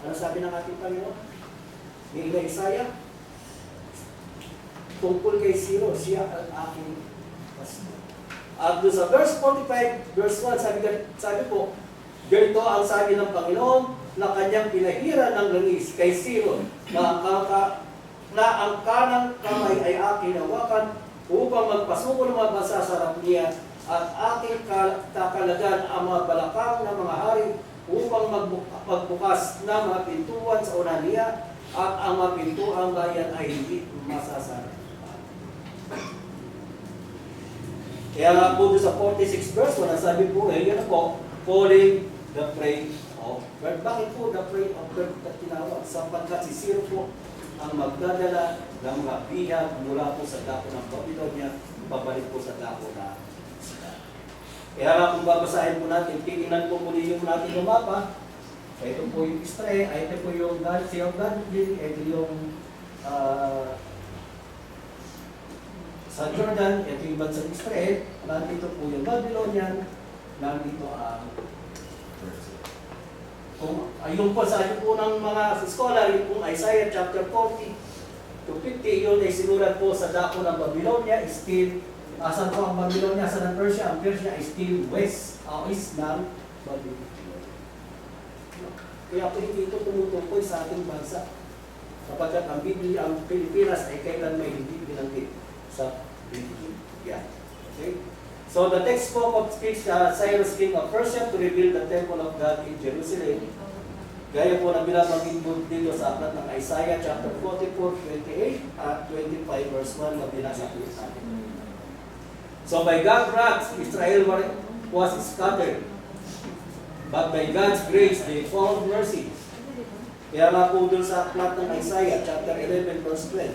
Ano sabi ng ating Panginoon? Ni Isaiah, tungkol kay Ciro, siya ang aking pastor. At doon sa verse 45, verse 1, sabi po, ganito ang sabi ng Panginoon na kanyang pinahira ng langis kay Ciro na ang kanang kamay ay aking hawakan upang magpasuko ng mga bansa sa harap niya at aking kakalagan ang mga balakang ng mga hari upang magbukas ng mga pintuan sa una niya at ang mga pintuang bayan ay hindi masasara. Kaya nga po sa 46 verse 1, sabi po, yan po, calling the prey of bird. Bakit po the prey of bird na tinawag? Sapagkat si Ciro po ang magdadala ng mga bihag mula po sa dako ng Babylonia, pabalik po sa dako na sila. Kaya nga kung babasahin po natin, titingnan po muli yung natin yung mapa. Ito po yung Israel, ito po yung Sea of Galilee, ito yung sa Jordan, ito yung bansang Israel, nandito po yung Babylonian, nandito ang yung po sabi po ng mga scholar, yung pong Isaiah chapter 40 to 50, yun ay sinulat po sa dako ng Babylonia, still, asan po ang Babylonia, asan ang Persia? Ang Persia is still west ng Babylonia. Kaya po hindi ito tumutukoy sa ating bansa. Kapagkat ang Biblia, ang Pilipinas ay kailan may hindi binanggit sa Biblia. Okay? So the text spoke of speaks Cyrus king of Persia to rebuild the temple of God in Jerusalem. Gaya po na binabanggit dito sa aklat ng Isaiah chapter 44, 28 at 25 verse 1 na binasa po natin. So by God's wrath, Israel was scattered. But by God's grace, they found mercy. Kaya nga po dun sa aklat ng Isaiah chapter 11 verse 12.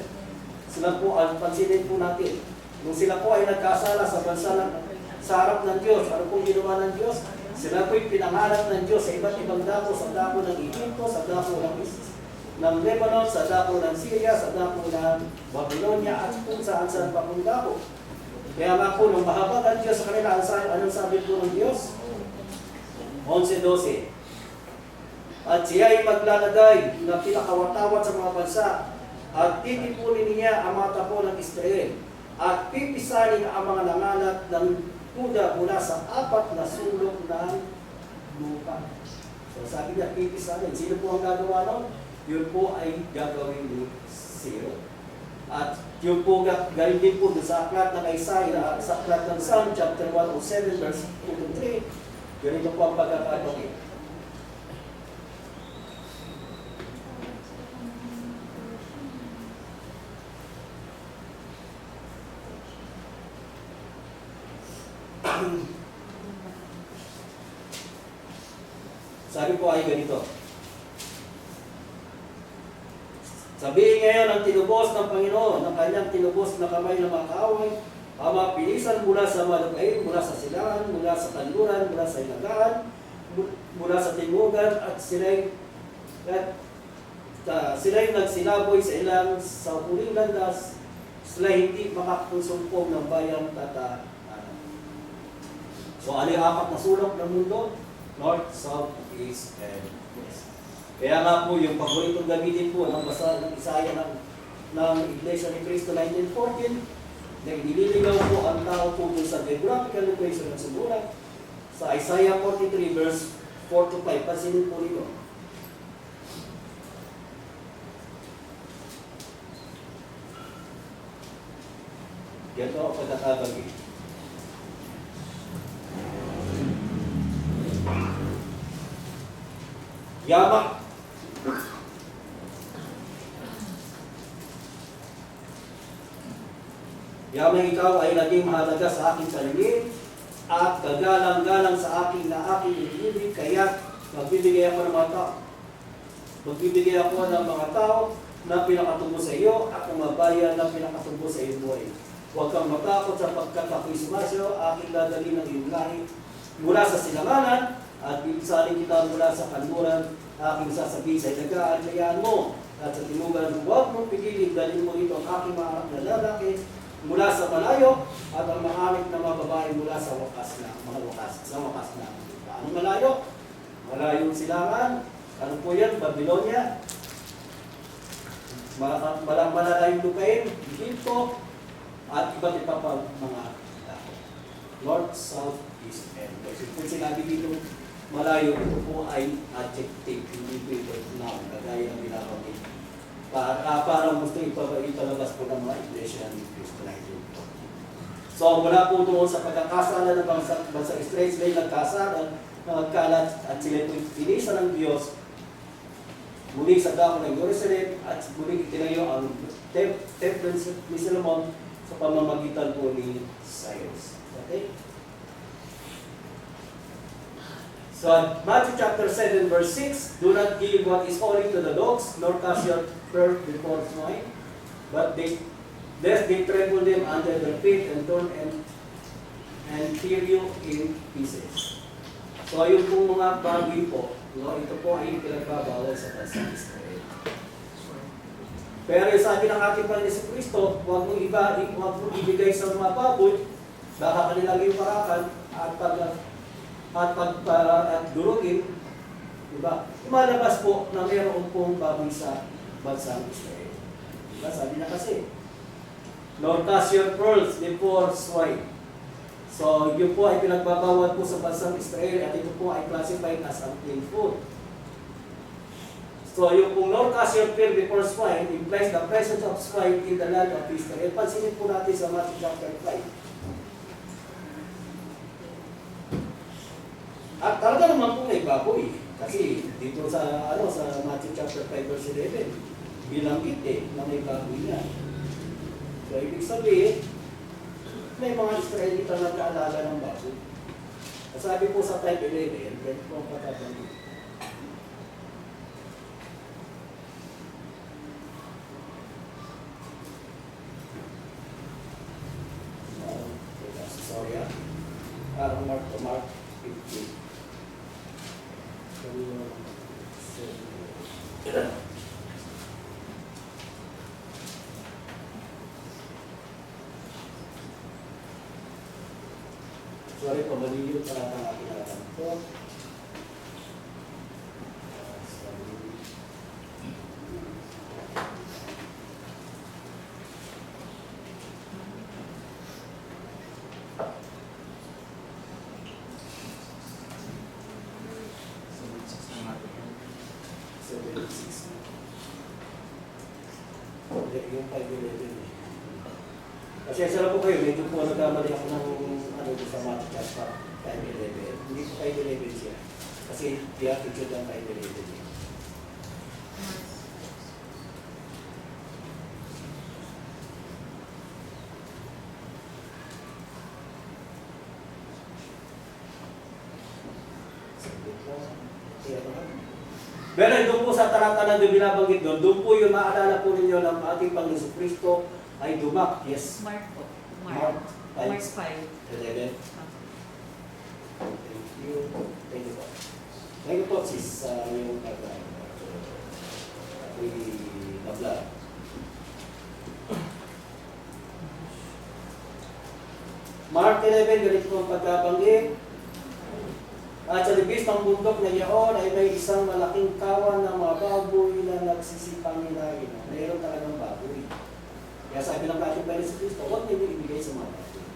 Sila po, pansinin po natin, nung sila po ay nagkasala sa bansa sa harap ng Diyos, ano pong ginawa ng Diyos? Sila po'y pinangarap ng Diyos sa iba't ibang dako, sa dako ng Egypto, sa dako ng Lebanon, sa dako ng Syria, sa dako ng Babylonia, at kung saan-saan pa pong dako. Kaya nga po, nung mahabag ang Diyos sa kanila, anong sabi po ng Diyos? 11:12. At siya ay maglalagay na pinakawatawat sa mga bansa, at titipunin niya ang mga tapo ng Israel, at pipisanin ang mga nangalat ng Huda mula sa apat na sulok ng lupa. So sabi niya, pipisanin. Sino po ang gagawa nun? Yun po ay gagawin ni Ciro. At yun po, galing din po sa aklat ng Isaiah, sa aklat ng Psalm chapter 107 verse 2 to 3, ganito po ang pagkakataon. Sabi po ay ganito. Sabihin ngayon ang tinubos ng Panginoon, ng kanyang tinubos na kamay ng mga kaaway, ang mga pilisan mula sa malugay, mula sa silangan, mula sa kanluran, mula sa ilagaan, mula sa timugan, at sila'y nagsinaboy sa ilang sa huling landas, sila hindi makakasumpong ng bayang tataan. So ano yung apat na sulok ng mundo? North, South, East, and West. Kaya nga po yung paboritong gamitin po ng basa ng Isaiah ng Iglesia ni Cristo 1914 na inililigaw po ang tao po dun sa geographical location ng sumulat sa Isaiah 43 verse 4 to 5. Pansinin po nito. Ganito ang pagkakabagi. Yamak. Yaman ikaw ay naging mahalaga sa aking salingin at kagalang-galang sa aking na aking inibig, kaya magbibigay ako ng mga tao. Magbibigay ako ng mga tao na pinakatubo sa iyo at ng mabayan na pinakatubo sa iyong buhay. Huwag kang matakot sapagkat ako'y sumasyo, aking dadali ng iyong lahi mula sa silanganan, at pipisanin kita mula sa kanluran, aking sasabihin sa ilagaan, kayaan mo, at sa timugan, huwag mong pigilin, dalhin mo ito ang aking mga anak na lalaki mula sa malayo, at ang mahamit na mga babae mula sa wakas na, mga wakas na. Anong malayo? Malayong silangan, Ano po yan? Babylonia. Malayong lupain, Egypto, at iba't iba pa mga dako. North, South, East, and West. Kung sinabi dito malayo, ito po ay adjective, hindi po ito noun, kagaya ng binabanggit. Para gusto ipalabas po ng mga iglesia ni Cristo na ito. So mula po doon sa pagkakasala ng bansa Israel, sila nagkasala, nagkalat, at sila po pinisa ng Diyos muli sa dako ng Jerusalem at muli itinayo ang Temple ni Solomon sa pamamagitan po ni Cyrus. Okay? So, Matthew chapter 7 verse 6, do not give what is holy to the dogs, nor cast your pearl before swine, but lest they trample them under their feet and turn and tear you in pieces. So, yung pong mga bagay po, no, ito po ay pinagbabawal sa bansang Israel. Pero sabi ng ating Panginoon si Kristo, huwag mong ibigay sa mga baboy, baka kanilang iparakan at durugin, diba? Lumalabas po na mayroon pong baboy sa bansang Israel. Diba? Sabi na kasi, nor cast your pearls before swine. So, yun po ay pinagbabawal po sa bansang Israel at ito po ay classified as unclean food. So, yung kung nor cast your pearl before swine implies the presence of swine in the land of Israel. Pansinin po natin sa Matthew chapter 5. At talaga naman po may baboy. Kasi dito sa sa Matthew chapter 5 verse 11, bilanggit na may baboy na. So, ibig sabihin, may mga Israelita na nag-aalala ng baboy. Sabi po sa 5:11, pwede po ang patatanggit. Sorry parang Mark 15. Sorry po, mali yung talatang aking alam ko. Yung 5:11 eh. Pasensya na po kayo, medyo po nagkamali ako ng sa Matthew chapter 5:11. Hindi po 5:11 siya. Kasi the attitude ng 5:11 eh. Pero doon po sa talata na binabanggit doon po yung maalala po ninyo ng ating Panginoon Kristo ay dumak. Yes. Mark po. Mark 5. Mark 5. 11. Thank you. Thank you po. Thank you po sis sa iyong pag-vlog. Mark 11, ganito po ang pagkabanggit. At sa libis ng bundok na yaon ay may isang malaking kawan ng mga baboy na nagsisipang hilahin. Mayroon talagang baboy. Kaya sabi ng ating Panginoon si Kristo, huwag niyo ibigay sa mga baboy.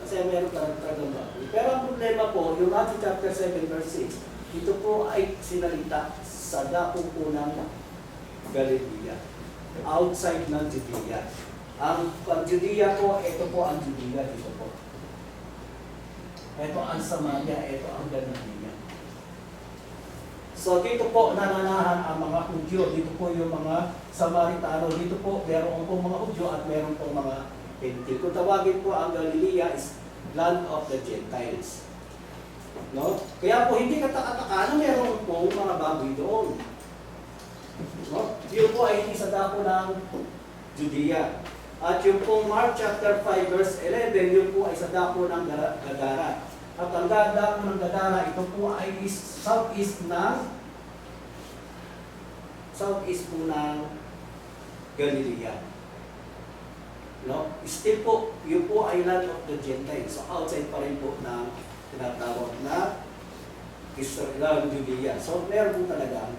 Kasi mayroon talagang baboy. Pero ang problema po, yung Matthew chapter 7 verse 6, ito po ay sinalita sa dako po ng Galilea, outside ng Judea. Ang Judea po, ito po ang Judea dito po. Ito ang Samaria, ito ang Galilea. So dito po nananahan ang mga Hudyo, dito po yung mga Samaritano, dito po meron po mga Hudyo at meron po mga Gentil. Kung tawagin po ang Galilea is land of the Gentiles. No? Kaya po hindi katakataka na meron po mga baboy doon. No? Yun po ay hindi sa dako ng Judea. At yung pong Mark chapter 5 verse 11, yun po ay sa dako ng Gadara. At ang dako ng Gadara, ito po ay southeast po ng Galilea. No? Still po, yun po ay land of the Gentiles. So outside pa rin po ng tinatawag na Israel, Judea. So, meron po talaga